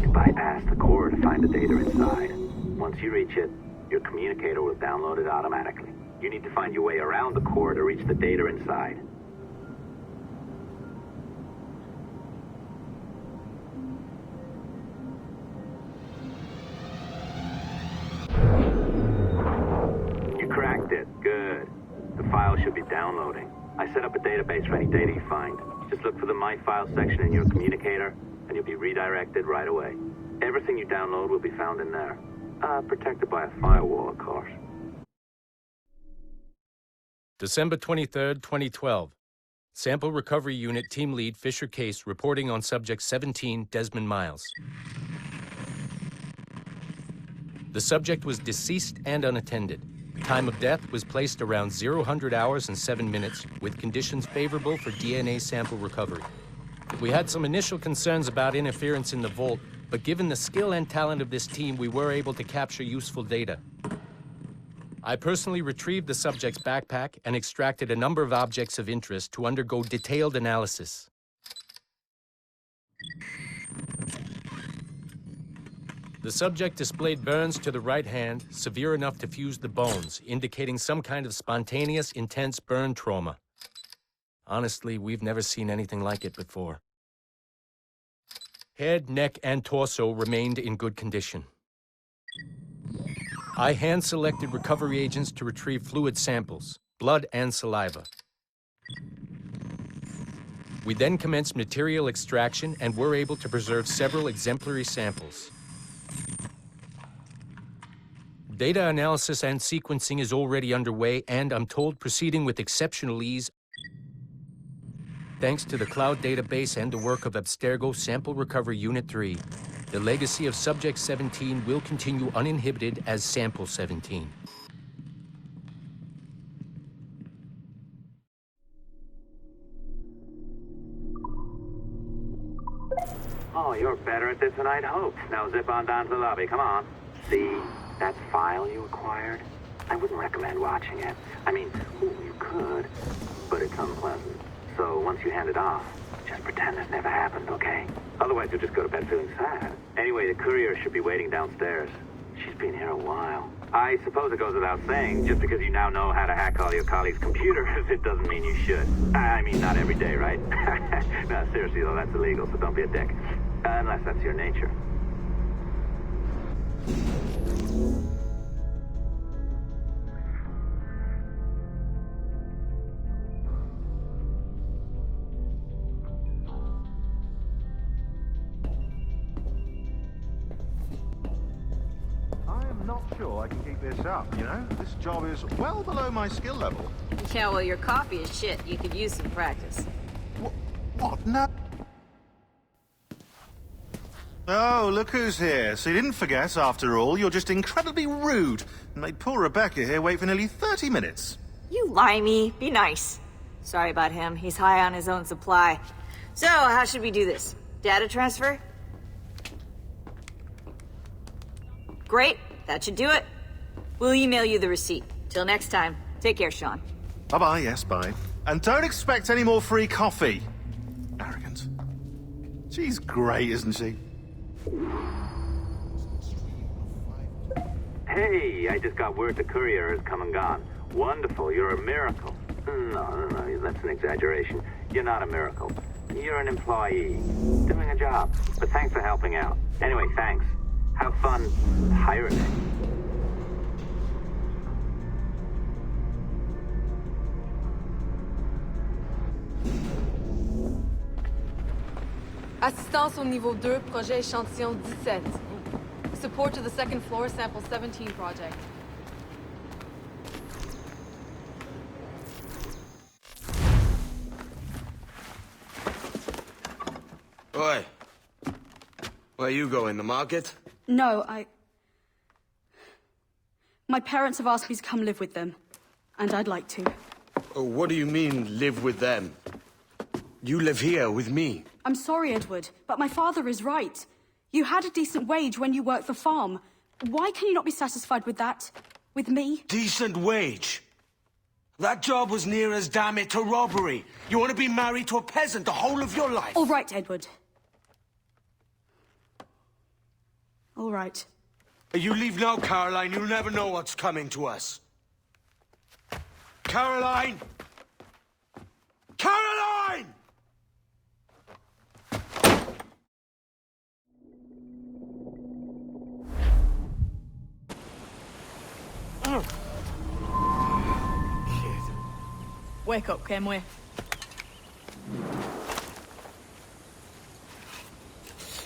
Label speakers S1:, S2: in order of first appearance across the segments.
S1: to bypass the core to find the data inside. Once you reach it, your communicator will download it automatically. You need to find your way around the core to reach the data inside. You cracked it. Good. The file should be downloading. I set up a database for any data you find. Just look for the My Files section in your communicator, and you'll be redirected right away. Everything you download will be found in there. Protected by a firewall, of course.
S2: December 23rd, 2012. Sample Recovery Unit Team Lead Fisher Case reporting on Subject 17, Desmond Miles. The subject was deceased and unattended. Time of death was placed around 00 hours and 7 minutes, with conditions favorable for DNA sample recovery. We had some initial concerns about interference in the vault, but given the skill and talent of this team, we were able to capture useful data. I personally retrieved the subject's backpack and extracted a number of objects of interest to undergo detailed analysis. The subject displayed burns to the right hand, severe enough to fuse the bones, indicating some kind of spontaneous, intense burn trauma. Honestly, we've never seen anything like it before. Head, neck, and torso remained in good condition. I hand-selected recovery agents to retrieve fluid samples, blood and saliva. We then commenced material extraction and were able to preserve several exemplary samples. Data analysis and sequencing is already underway and, I'm told, proceeding with exceptional ease. Thanks to the cloud database and the work of Abstergo Sample Recovery Unit 3, the legacy of Subject 17 will continue uninhibited as Sample 17.
S1: Oh, you're better at this than I'd hoped. Now zip on down to the lobby, come on. See that file you acquired? I wouldn't recommend watching it. I mean, you could, but it's unpleasant. So once you hand it off, just pretend this never happened, okay? Otherwise, you'll just go to bed feeling sad. Anyway, the courier should be waiting downstairs. She's been here a while. I suppose it goes without saying, just because you now know how to hack all your colleagues' computers, it doesn't mean you should. I mean, not every day, right? No, seriously, though, that's illegal, so don't be a dick. Unless that's your nature.
S3: Not sure I can keep this up, you know? This job is well below my skill level.
S4: Yeah, well, your coffee is shit. You could use some practice.
S3: What? No. Oh, look who's here. So you didn't forget, after all, you're just incredibly rude and made poor Rebecca here wait for nearly 30 minutes.
S4: You limey. Be nice. Sorry about him. He's high on his own supply. So, how should we do this? Data transfer? Great. That should do it. We'll email you the receipt. Till next time. Take care, Sean.
S3: Bye-bye, yes, bye. And don't expect any more free coffee. Arrogant. She's great, isn't she?
S1: Hey, I just got word the courier has come and gone. Wonderful, you're a miracle. No, that's an exaggeration. You're not a miracle. You're an employee, doing a job. But thanks for helping out. Anyway, thanks. Have fun pirating.
S5: Assistance au niveau 2, projet échantillon 17. Support to the second floor, sample 17 project.
S6: Oi. Where you going, the market?
S7: No, My parents have asked me to come live with them, and I'd like to.
S6: Oh, what do you mean, live with them? You live here with me.
S7: I'm sorry, Edward, but my father is right. You had a decent wage when you worked the farm. Why can you not be satisfied with that? With me?
S6: Decent wage? That job was near as, damn it, to robbery. You want to be married to a peasant the whole of your life?
S7: All right, Edward. All right.
S6: You leave now, Caroline. You'll never know what's coming to us. Caroline! Caroline!
S5: Wake up, Kenway.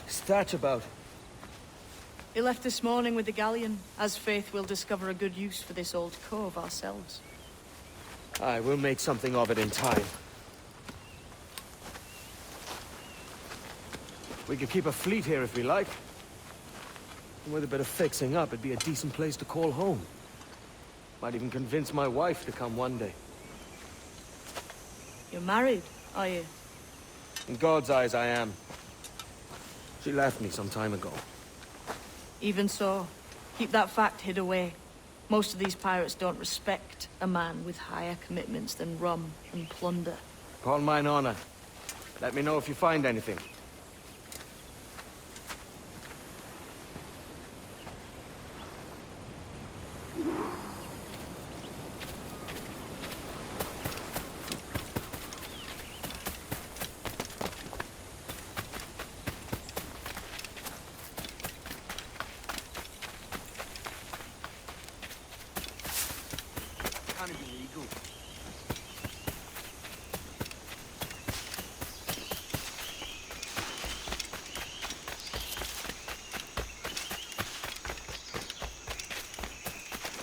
S6: What's that about?
S5: He left this morning with the galleon. As faith, we'll discover a good use for this old cove ourselves.
S6: Aye, we'll make something of it in time. We could keep a fleet here if we like. And with a bit of fixing up, it'd be a decent place to call home. Might even convince my wife to come one day.
S5: You're married, are you?
S6: In God's eyes, I am. She left me some time ago.
S5: Even so, keep that fact hid away. Most of these pirates don't respect a man with higher commitments than rum and plunder.
S6: Upon mine honor. Let me know if you find anything.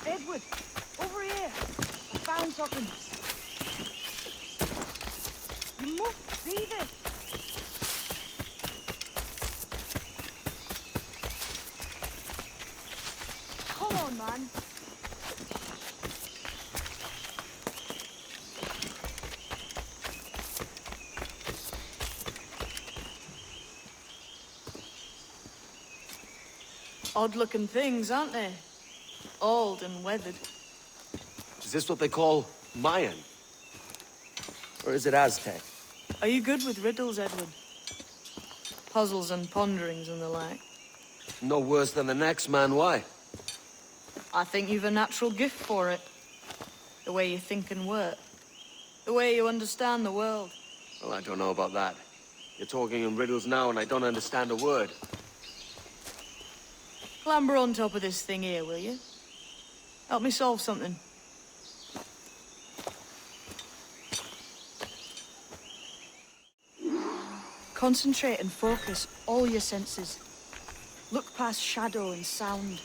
S7: Edward, over here. I found something. You must see this. Come on, man.
S5: Odd-looking things, aren't they? Old and weathered.
S6: Is this what they call Mayan? Or is it Aztec?
S5: Are you good with riddles, Edward? Puzzles and ponderings and the like?
S6: No worse than the next man, why?
S5: I think you've a natural gift for it. The way you think and work. The way you understand the world.
S6: Well, I don't know about that. You're talking in riddles now and I don't understand a word.
S5: Clamber on top of this thing here, will you? Help me solve something. Concentrate and focus all your senses. Look past shadow and sound,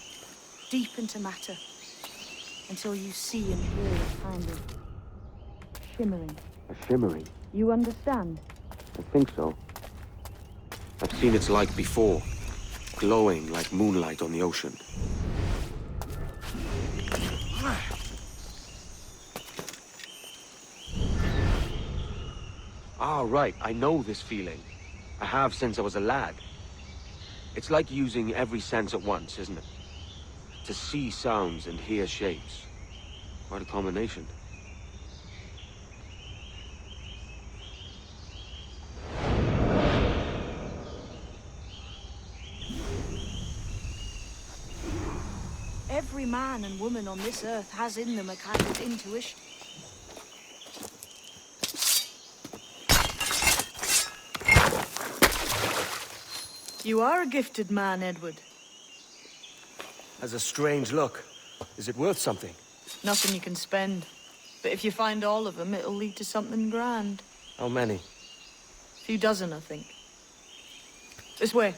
S5: deep into matter, until you see and hear a kind of shimmering.
S6: A shimmering?
S5: You understand?
S6: I think so. I've seen its like before. Glowing like moonlight on the ocean. Ah, right. I know this feeling. I have since I was a lad. It's like using every sense at once, isn't it? To see sounds and hear shapes. Quite a combination.
S5: Every man and woman on this earth has in them a kind of intuition. You are a gifted man, Edward.
S6: Has a strange look. Is it worth something?
S5: Nothing you can spend. But if you find all of them, it'll lead to something grand.
S6: How many?
S5: A few dozen, I think. This way.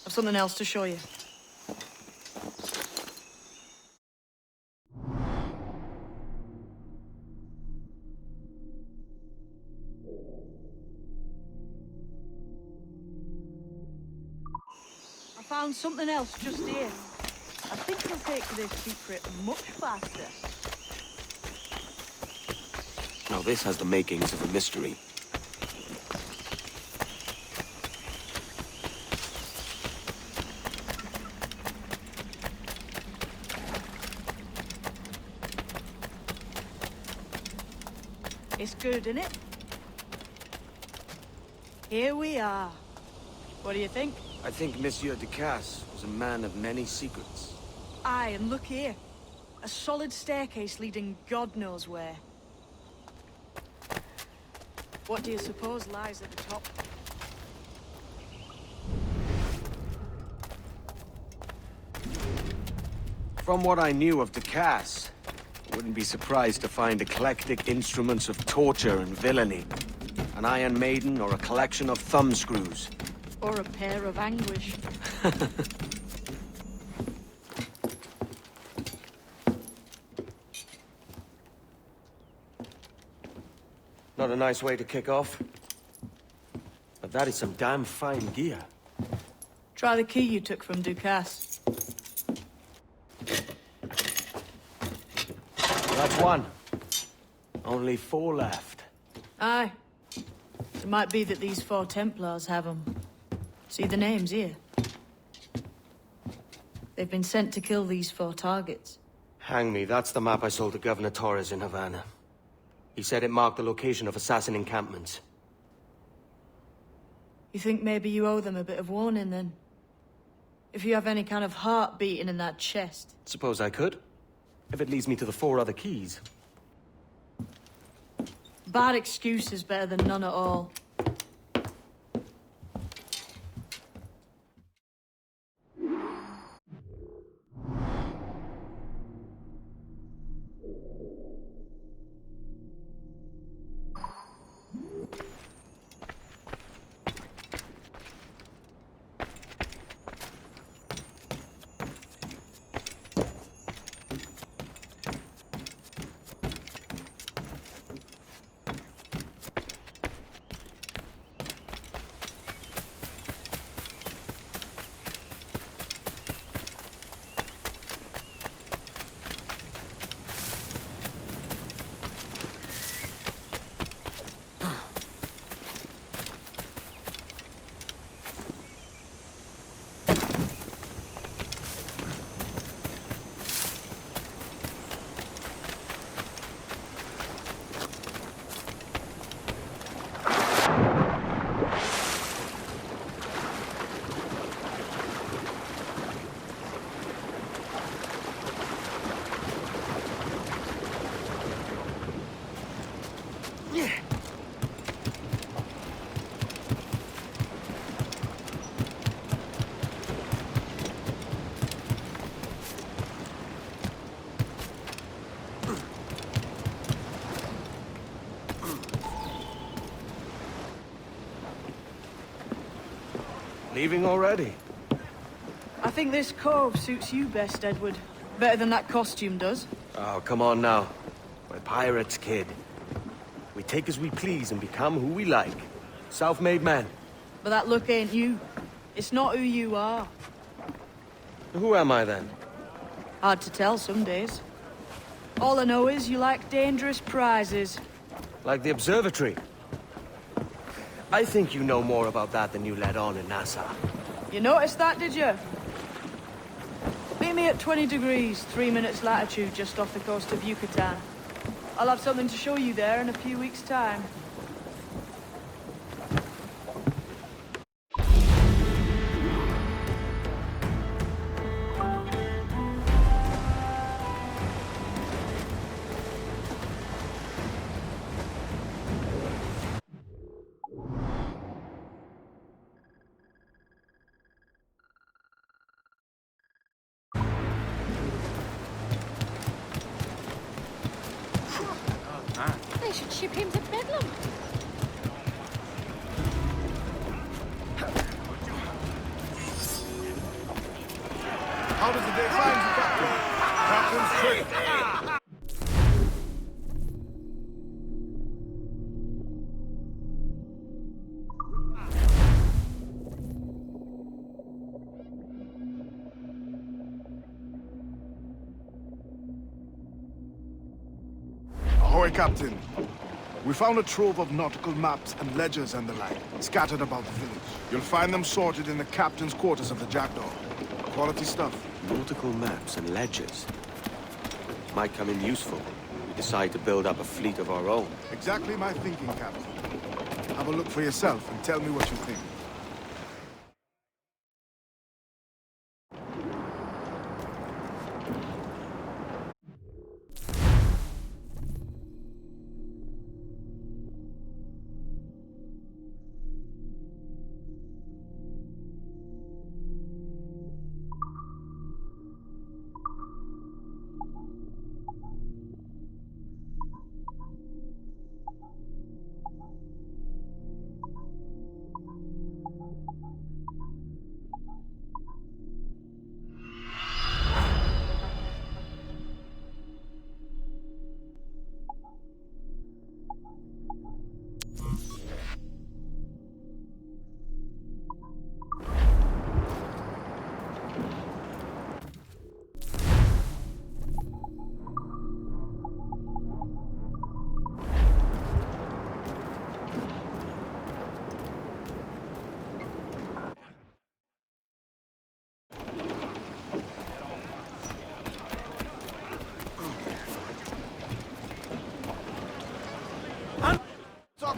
S5: I've something else to show you. I found something else just here. I think it'll take this secret much faster.
S6: Now this has the makings of a mystery.
S5: It's good, isn't it? Here we are. What do you think?
S6: I think Monsieur Ducasse was a man of many secrets.
S5: Aye, and look here. A solid staircase leading God knows where. What do you suppose lies at the top?
S6: From what I knew of Ducasse, I wouldn't be surprised to find eclectic instruments of torture and villainy. An Iron Maiden or a collection of thumbscrews.
S5: Or a pair of anguish.
S6: Not a nice way to kick off. But that is some damn fine gear.
S5: Try the key you took from Ducasse.
S6: That's one. Only 4 left.
S5: Aye. It might be that these 4 Templars have them. See the names here? They've been sent to kill these 4 targets.
S6: Hang me, that's the map I sold to Governor Torres in Havana. He said it marked the location of assassin encampments.
S5: You think maybe you owe them a bit of warning, then? If you have any kind of heart beating in that chest.
S6: Suppose I could? If it leads me to the 4 other keys.
S5: Bad excuse is better than none at all.
S6: Leaving already?
S5: I think this cove suits you best, Edward. Better than that costume does.
S6: Oh, come on now. We're pirates, kid. We take as we please and become who we like. Self-made men.
S5: But that look ain't you. It's not who you are.
S6: Who am I then?
S5: Hard to tell some days. All I know is you like dangerous prizes.
S6: Like the observatory. I think you know more about that than you let on in Nassau.
S5: You noticed that, did you? Meet me at 20 degrees, 3 minutes latitude just off the coast of Yucatan. I'll have something to show you there in a few weeks' time.
S8: They should ship him to Bedlam.
S9: How does the day find you, Captain? Captain's trick. Ahoy, Captain. We found a trove of nautical maps and ledgers and the like, scattered about the village. You'll find them sorted in the captain's quarters of the Jackdaw. Quality stuff.
S6: Nautical maps and ledgers. Might come in useful. We decide to build up a fleet of our own.
S9: Exactly my thinking, Captain. Have a look for yourself and tell me what you think.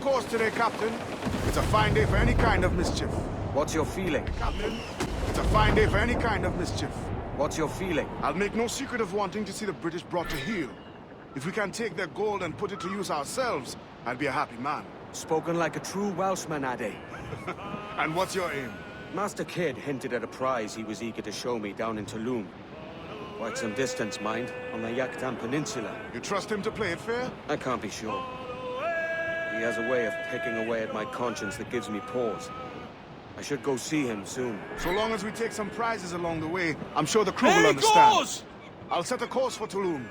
S9: course today, Captain. It's a fine day for any kind of mischief.
S6: What's your feeling?
S9: Captain, it's a fine day for any kind of mischief.
S6: What's your feeling?
S9: I'll make no secret of wanting to see the British brought to heel. If we can take their gold and put it to use ourselves, I'll be a happy man.
S6: Spoken like a true Welshman, Addy.
S9: And what's your aim?
S6: Master Kidd hinted at a prize he was eager to show me down in Tulum. Quite some distance, mind, on the Yaktan Peninsula.
S9: You trust him to play it fair?
S6: I can't be sure. He has a way of picking away at my conscience that gives me pause. I should go see him soon.
S9: So long as we take some prizes along the way, I'm sure the crew will understand. I'll set a course for Tulum.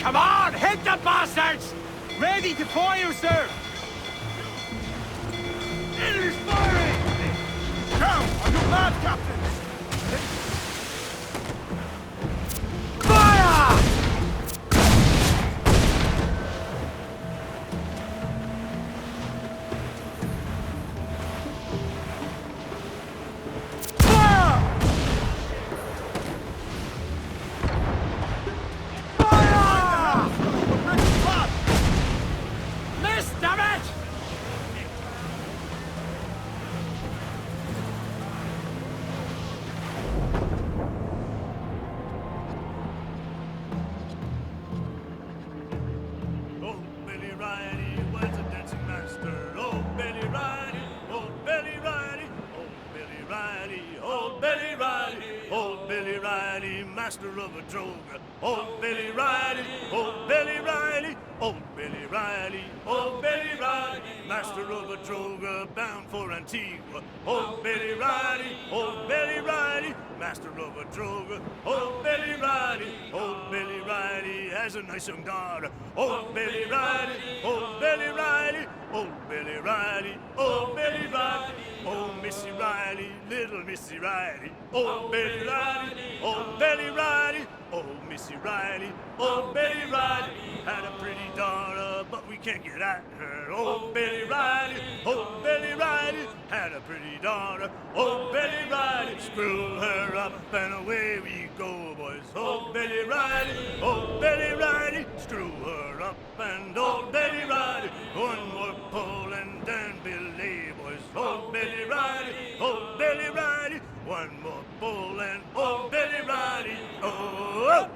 S10: Come on, hit the bastards! Ready to fire, sir! Enemy's firing!
S9: Down! Are you mad, Captain?
S10: Fire!
S11: Master of a droga, old Billy Riley, old Billy Riley, old Billy Riley, old Billy Riley, master of a droga bound for Antigua, old Billy Riley, old Billy Riley, master of a droga, old Billy Riley, old Billy Riley has a nice young daughter, old Billy Riley, old Billy Riley, old Billy Riley, old Billy Riley, old Missy Riley, little Missy Riley, old Billy Riley, old Billy Riley, old Missy Riley, old Billy Riley had a pretty daughter, but we can't get at her. Old Billy Riley, old Billy Riley had a pretty daughter. Oh, Betty Riley, screw her up and away we go, boys. Oh, Betty Riley, screw her up and oh, Betty Riley, one more pull and then belay, boys. Oh, Betty Riley, one more pull and oh, Betty Riley, oh.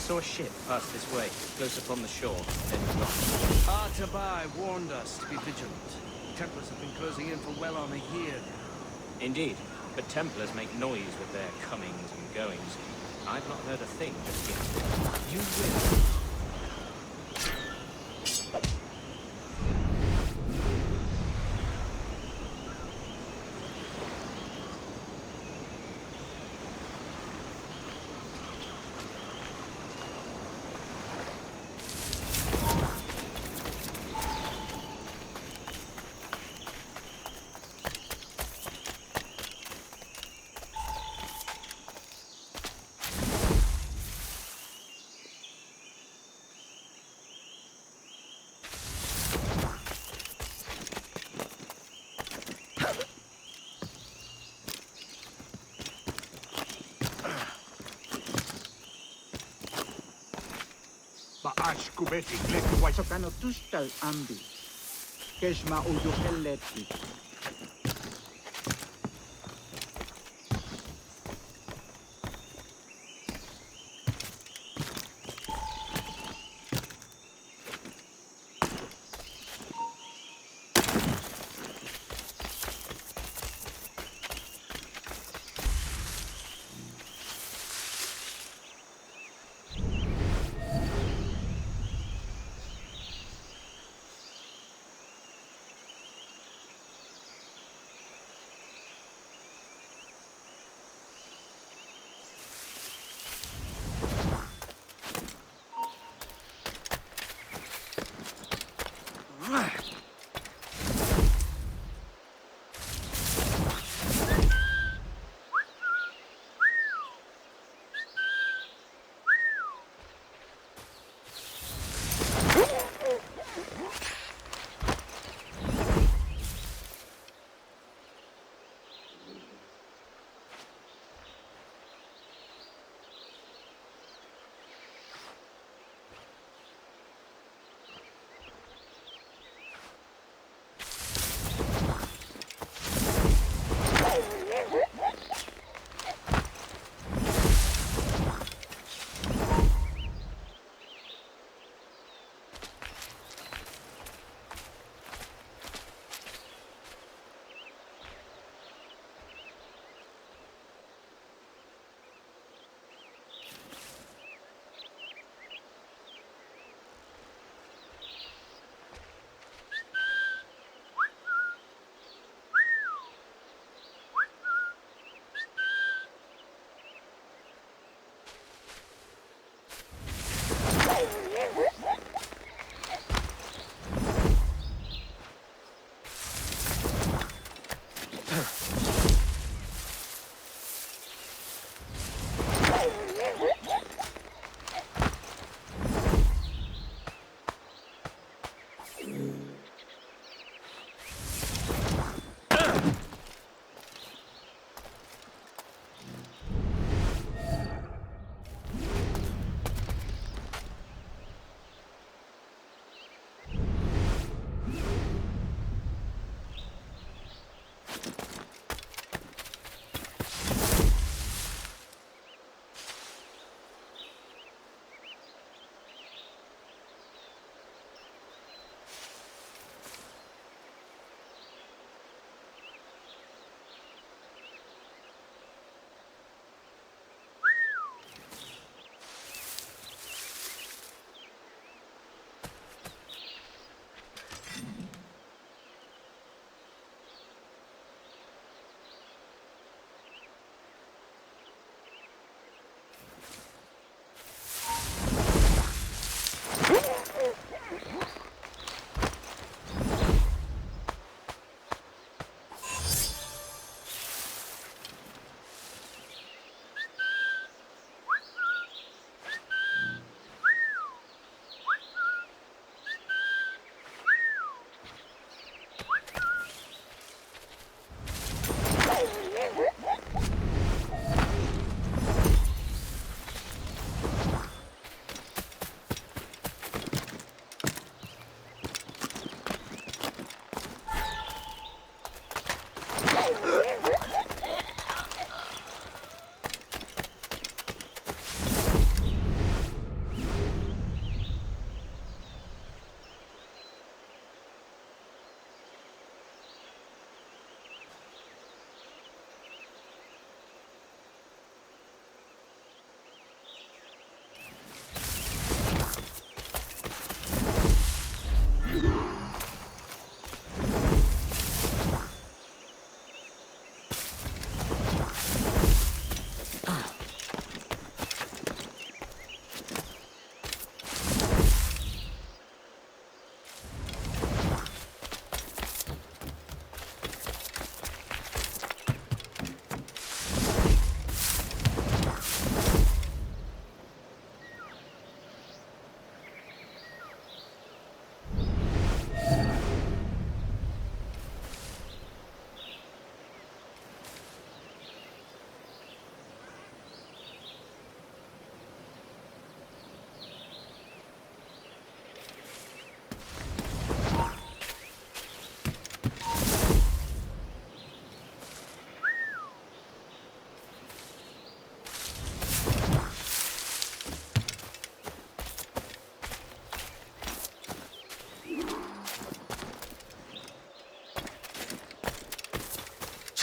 S2: Saw a ship pass this way, close upon the shore, then gone.
S12: Artabai warned us to be vigilant. Templars have been closing in for well on a year now.
S2: Indeed, but Templars make noise with their comings and goings. I've not heard a thing just yet. You will.
S13: Ash kubeti gleki wa
S14: Sokano tustal ambi. Keshma uduheleti.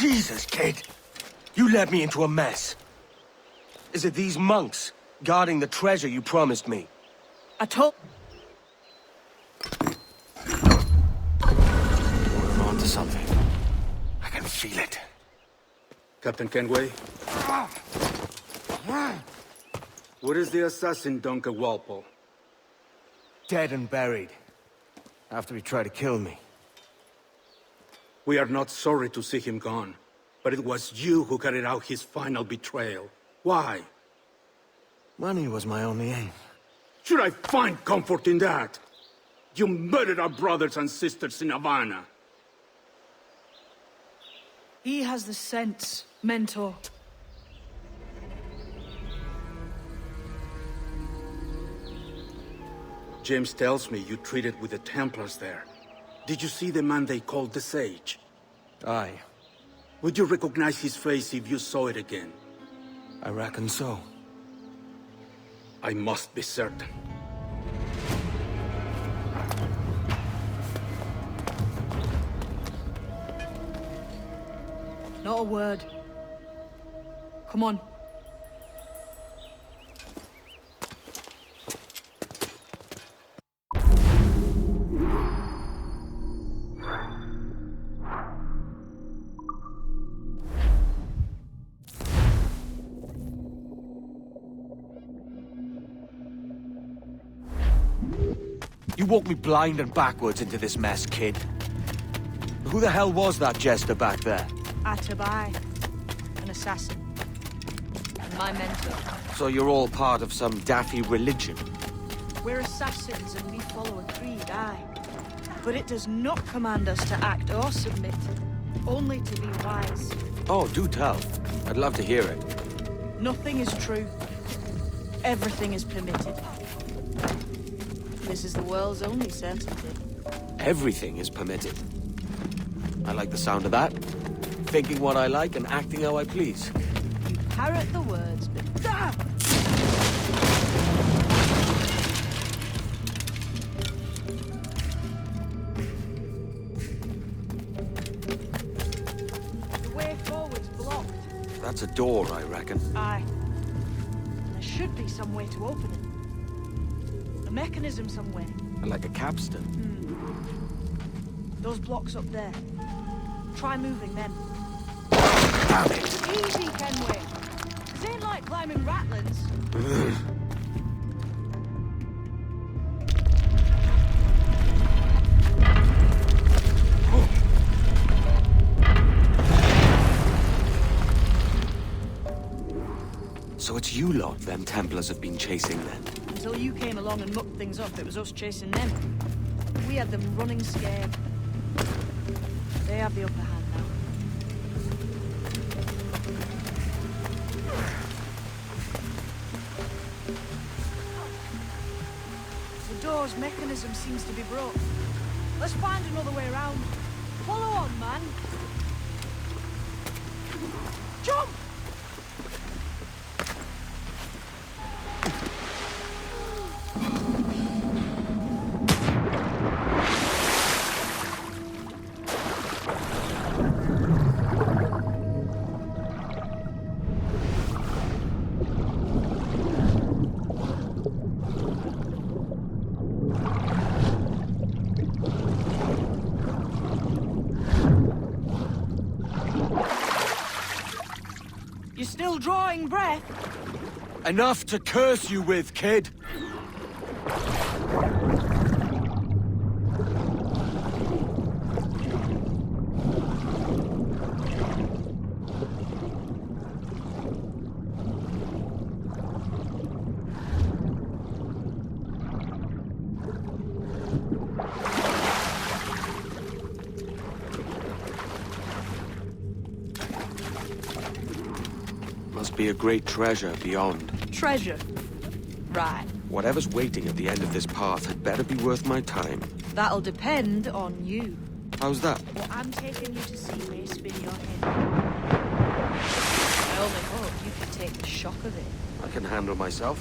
S6: Jesus, kid! You led me into a mess. Is it these monks guarding the treasure you promised me?
S5: I told...
S6: We're on to something. I can feel it.
S13: Captain Kenway? Where is the assassin, Duncan Walpole?
S6: Dead and buried. After he tried to kill me.
S13: We are not sorry to see him gone, but it was you who carried out his final betrayal. Why?
S6: Money was my only aim.
S13: Should I find comfort in that? You murdered our brothers and sisters in Havana.
S5: He has the sense, Mentor.
S13: James tells me you treated with the Templars there. Did you see the man they called the Sage?
S6: Aye.
S13: Would you recognize his face if you saw it again?
S6: I reckon so.
S13: I must be certain.
S5: Not a word. Come on.
S6: You walked me blind and backwards into this mess, kid. Who the hell was that jester back there?
S5: Atabai, an assassin. And my mentor.
S6: So you're all part of some daffy religion?
S5: We're assassins and we follow a creed, aye. But it does not command us to act or submit. Only to be wise.
S6: Oh, do tell. I'd love to hear it.
S5: Nothing is true. Everything is permitted. This is the world's only certainty.
S6: Everything is permitted. I like the sound of that. Thinking what I like and acting how I please.
S5: You parrot the words, but... Ah! The way forward's blocked.
S6: That's a door, I reckon.
S5: Aye. There should be some way to open it. A mechanism somewhere.
S6: Like a capstan.
S5: Those blocks up there. Try moving them.
S6: Damn it!
S5: Easy, Kenway. This ain't like climbing rattlins.
S6: So it's you lot them Templars have been chasing then?
S5: Until you came along and mucked things up, it was us chasing them. We had them running scared. They have the upper hand now. The door's mechanism seems to be broke. Let's find another way around. Follow on, man. Jump! You're still drawing breath?
S6: Enough to curse you with, kid! Must be a great treasure beyond.
S5: Treasure? Right.
S6: Whatever's waiting at the end of this path had better be worth my time.
S5: That'll depend on you.
S6: How's that?
S5: What I'm taking you to see may spin your head. I only hope you can take the shock of it.
S6: I can handle myself.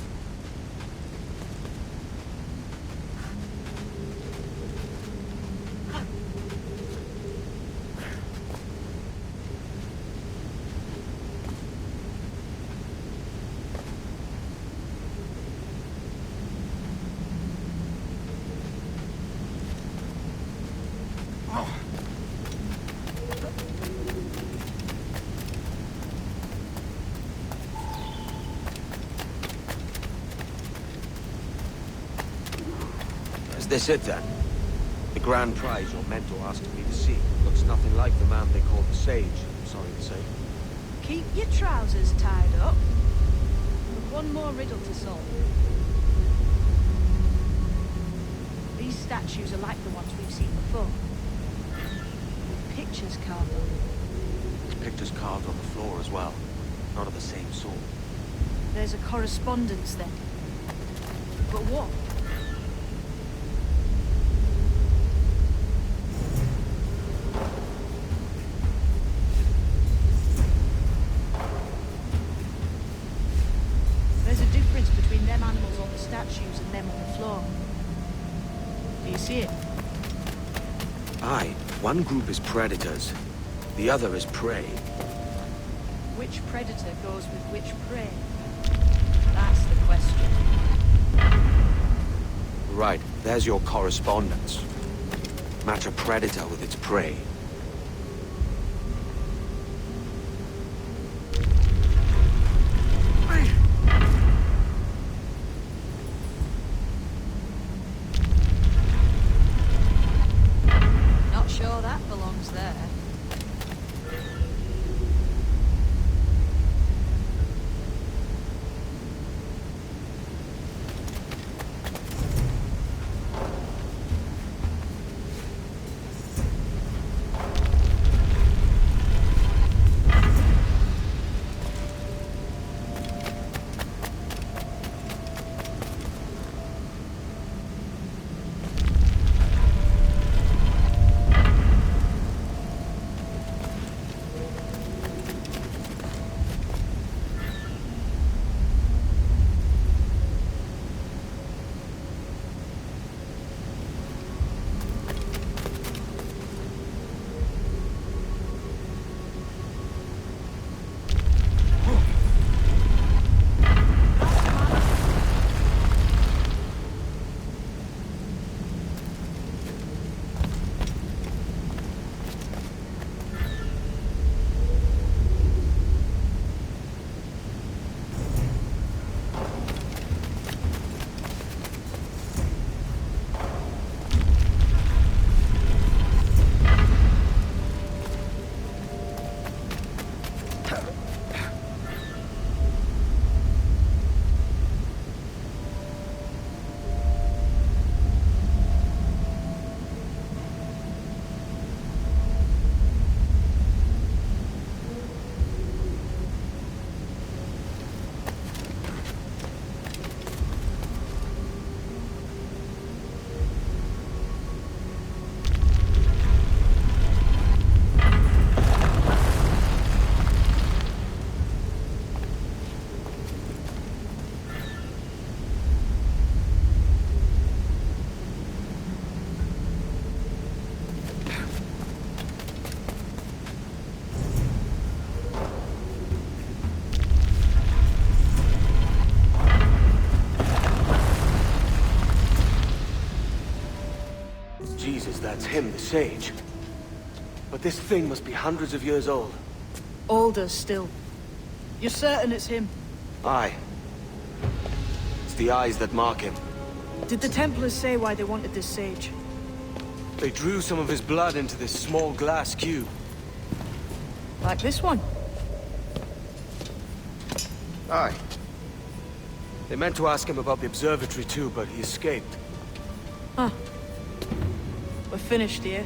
S6: Is this it then? The grand prize you're meant to ask me to see looks nothing like the man they call the Sage, I'm sorry to say.
S5: Keep your trousers tied up. We've one more riddle to solve. These statues are like the ones we've seen before. With pictures carved on them.
S6: There's pictures carved on the floor as well. Not of the same sort.
S5: There's a correspondence then. But what? There's a difference between them animals on the statues and them on the floor. Do you see it?
S6: Aye, one group is predators, the other is prey.
S5: Which predator goes with which prey? That's the question.
S6: Right, there's your correspondence. Match a predator with its prey.
S5: Not sure that belongs there.
S6: Jesus, that's him, the Sage. But this thing must be hundreds of years old.
S5: Older still. You're certain it's him?
S6: Aye. It's the eyes that mark him.
S5: Did the Templars say why they wanted this sage?
S6: They drew some of his blood into this small glass cube.
S5: Like this one?
S6: Aye. They meant to ask him about the observatory too, but he escaped.
S5: Huh. We're finished here.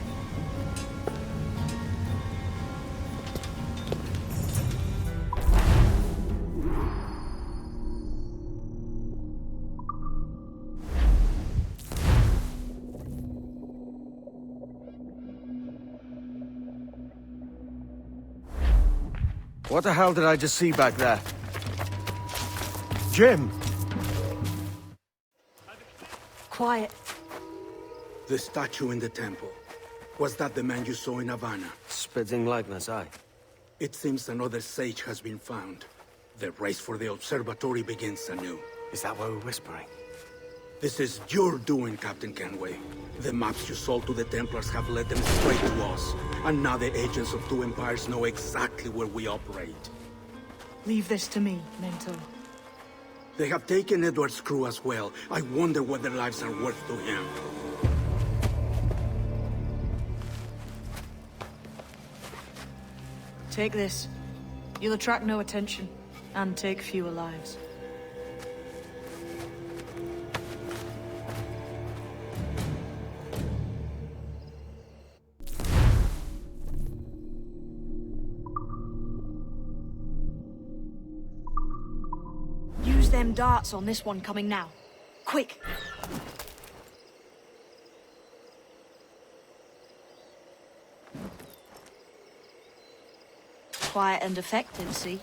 S6: What the hell did I just see back there? Jim!
S5: Quiet.
S13: The statue in the temple. Was that the man you saw in Havana?
S6: Spitting likeness, aye.
S13: It seems another sage has been found. The race for the observatory begins anew.
S6: Is that what we're whispering?
S13: This is your doing, Captain Kenway. The maps you sold to the Templars have led them straight to us. And now the agents of two empires know exactly where we operate.
S5: Leave this to me, Mentor.
S13: They have taken Edward's crew as well. I wonder what their lives are worth to him.
S5: Take this. You'll attract no attention, and take fewer lives. Use them darts on this one coming now. Quick! Quiet and effective, see?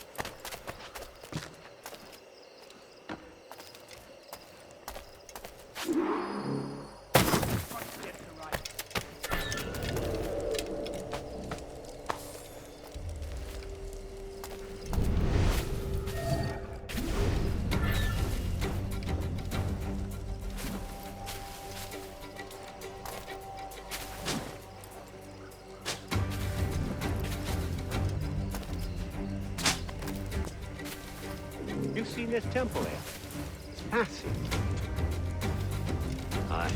S15: You've seen this temple here? It's massive. Aye.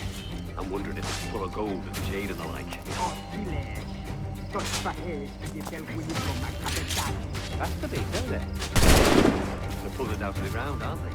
S15: I'm wondering if it's full of gold and jade and the like. Has to be, doesn't it? They're pulling it down to the ground, aren't they?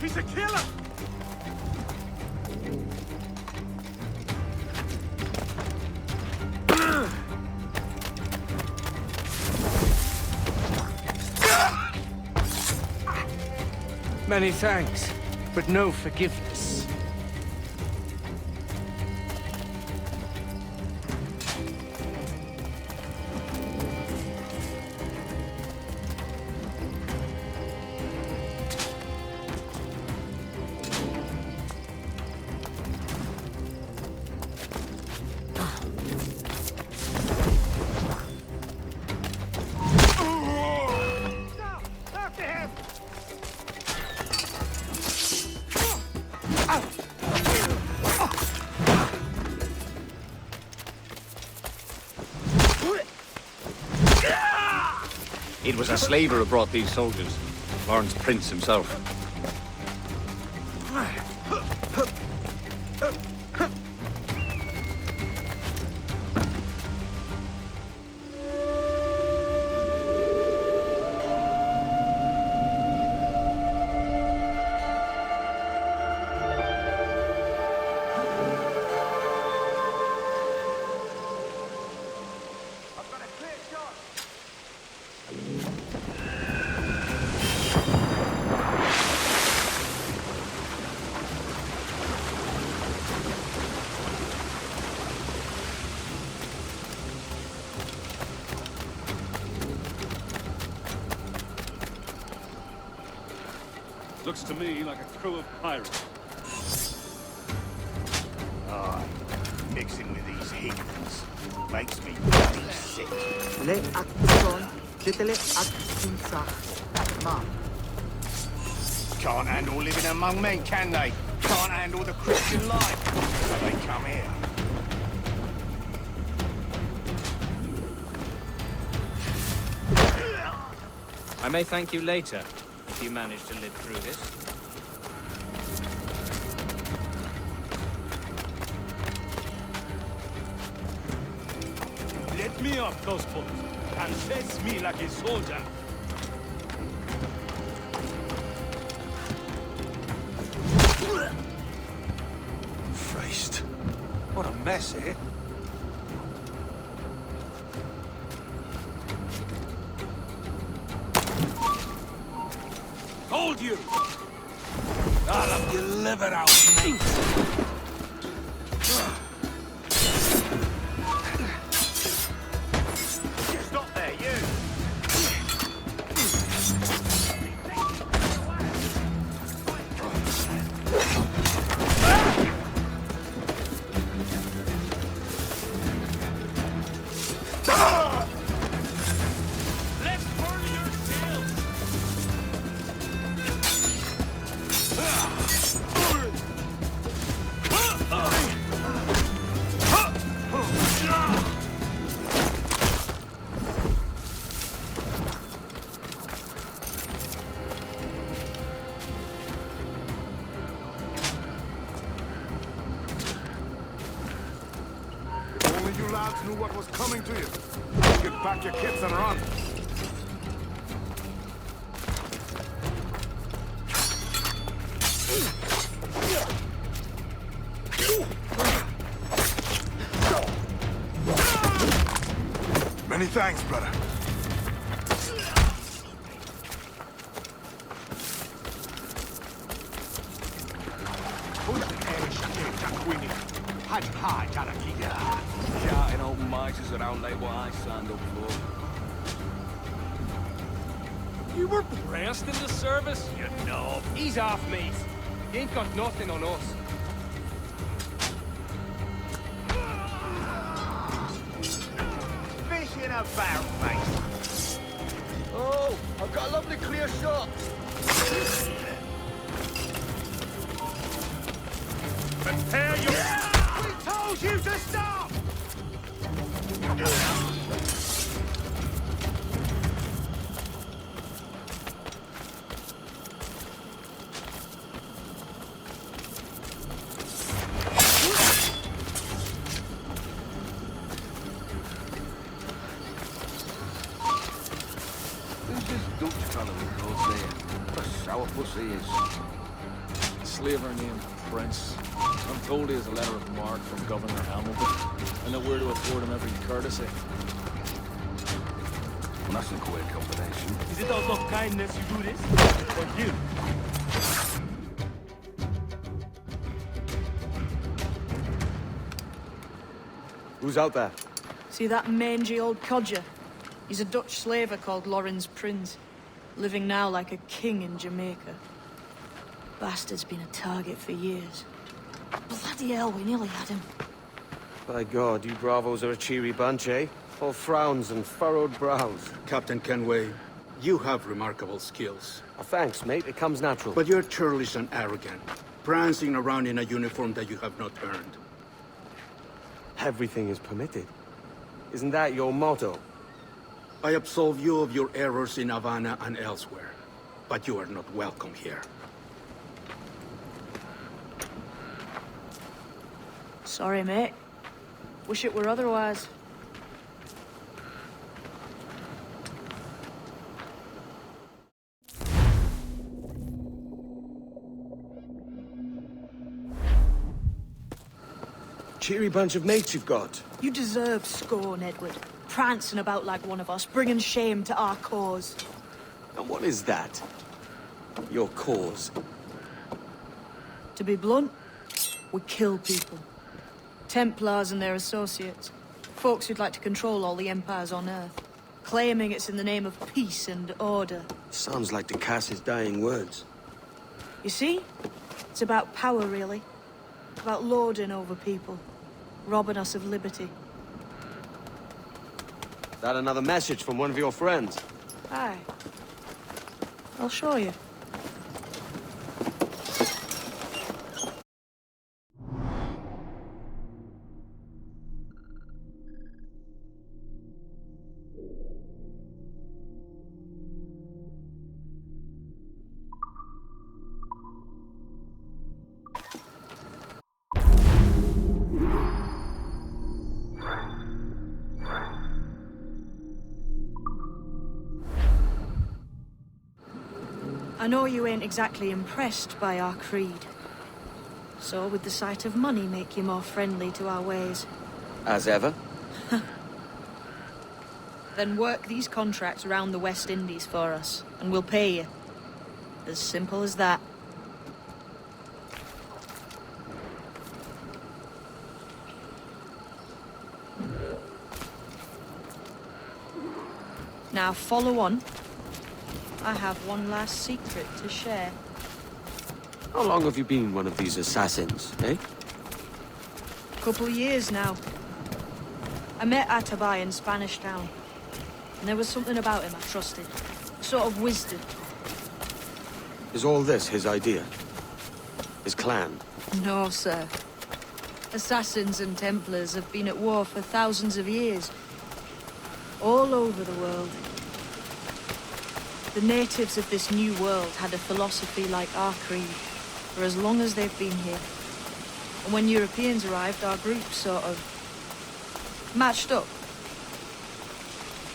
S10: He's a killer!
S12: Many thanks, but no forgiveness.
S15: It was a slaver who brought these soldiers. Lawrence Prince himself.
S11: Looks to me like a crew of pirates.
S10: Ah, mixing with these heathens makes me bloody sick. Can't handle living among men, can they? Can't handle the Christian life. So they come here.
S12: I may thank you later, if you manage to live through this.
S11: Let me off those boats and set me like a soldier.
S12: What a mess, eh? Hold you! I'll have your liver out, mate!
S10: Stop there, you! Let's burn your tails!
S9: If only you lads knew what was coming to you. Get back your kits and run. Many thanks, brother.
S12: Shouting old misers around like what I signed up for.
S10: You were pressed in the service? You know. Ease off, mate. You ain't got nothing on us. Fishing about, mate.
S12: Oh, I've got a lovely clear shot.
S10: Prepare your... We told you to stop!
S12: Who's this Dutch fellow who goes there? What a sourpuss he is.
S16: Slaver named Prince. I'm told he has a letter of marque from Governor Hamilton, and that we're to afford him every courtesy.
S12: Well, that's a quick combination.
S10: Is it out of kindness you do this? Or you?
S6: Who's out there?
S5: See that mangy old codger? He's a Dutch slaver called Lorenz Prins, living now like a king in Jamaica. Bastard's been a target for years. Bloody hell, we nearly had him.
S6: By God, you bravos are a cheery bunch, eh? All frowns and furrowed brows.
S13: Captain Kenway, you have remarkable skills.
S6: Thanks, mate. It comes natural.
S13: But you're churlish and arrogant, prancing around in a uniform that you have not earned.
S6: Everything is permitted. Isn't that your motto?
S13: I absolve you of your errors in Havana and elsewhere, but you are not welcome here.
S5: Sorry, mate. Wish it were otherwise.
S6: Cheery bunch of mates you've got.
S5: You deserve scorn, Edward. Prancing about like one of us, bringing shame to our cause.
S6: And what is that? Your cause?
S5: To be blunt, we kill people. Templars and their associates. Folks who'd like to control all the empires on Earth. Claiming it's in the name of peace and order.
S6: Sounds like to cast his dying words.
S5: You see? It's about power, really. About lording over people. Robbing us of liberty.
S6: That another message from one of your friends?
S5: Aye. I'll show you. I know you ain't exactly impressed by our creed. So would the sight of money make you more friendly to our ways?
S6: As ever?
S5: Then work these contracts around the West Indies for us, and we'll pay you. As simple as that. Now follow on. I have one last secret to share.
S6: How long have you been one of these assassins, eh?
S5: Couple of years now. I met Atabai in Spanish Town, and there was something about him I trusted. A sort of wisdom.
S6: Is all this his idea? His clan?
S5: No, sir. Assassins and Templars have been at war for thousands of years. All over the world. The natives of this new world had a philosophy like our creed for as long as they've been here. And when Europeans arrived, our group sort of matched up.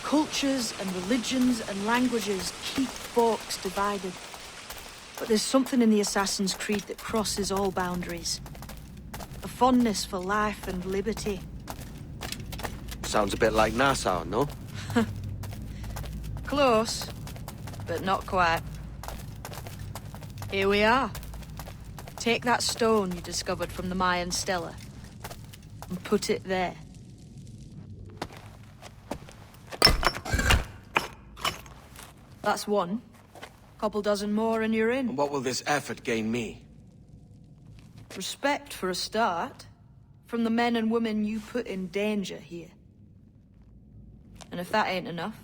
S5: Cultures and religions and languages keep folks divided. But there's something in the Assassin's Creed that crosses all boundaries. A fondness for life and liberty.
S6: Sounds a bit like Nassau, no?
S5: Close, but not quite. Here we are. Take that stone you discovered from the Mayan Stela and put it there. That's one. Couple dozen more and you're in.
S6: And what will this effort gain me?
S5: Respect for a start. From the men and women you put in danger here. And if that ain't enough,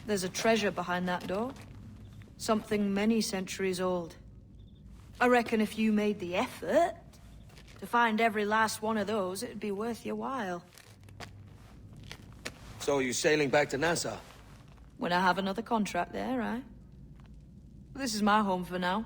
S5: there's a treasure behind that door. Something many centuries old. I reckon if you made the effort to find every last one of those, it'd be worth your while.
S6: So you sailing back to Nassau?
S5: When I have another contract there, right? This is my home for now.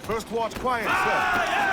S9: First watch quiet, sir.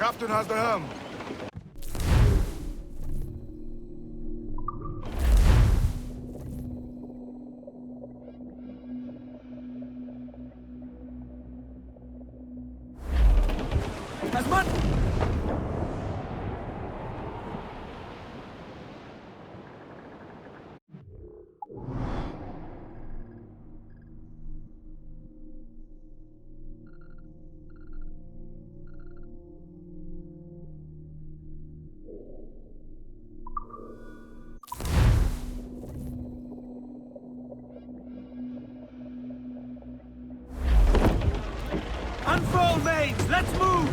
S9: Captain has the helm.
S12: Unfurl mains, let's move!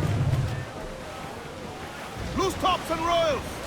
S9: Loose tops and royals!